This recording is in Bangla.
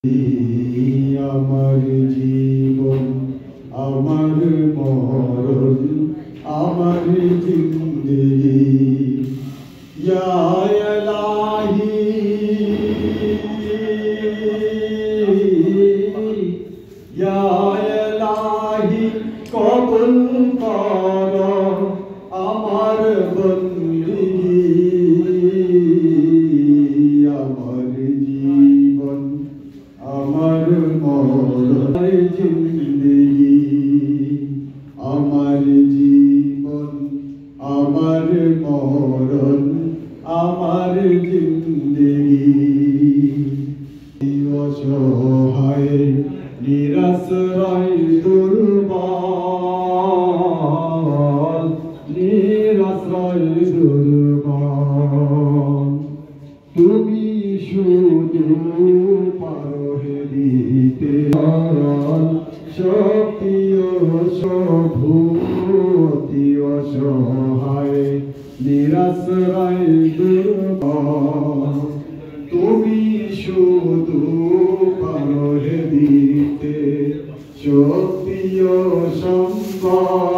আমার জীবন আমার মরণ আমার জিন্দেগি ইয়া ইলাহি ইয়া ইলাহি কবুল কর আমার বন্দেগি আমার জীবন আমার মরণ জিন্দেগি আমার জীবন আমার মরণ আমার জিন্দেগি অসহায় নিরাশ্রয় দুর্বল নিরাশ্রয় দুর্বল তুমি শুধু পারো দিতে শক্তি ও সভূতি অসহায় নিরাশ্রয় দুর্বল তুমি শুধু পারো দিতে শক্তি ও সম্পদ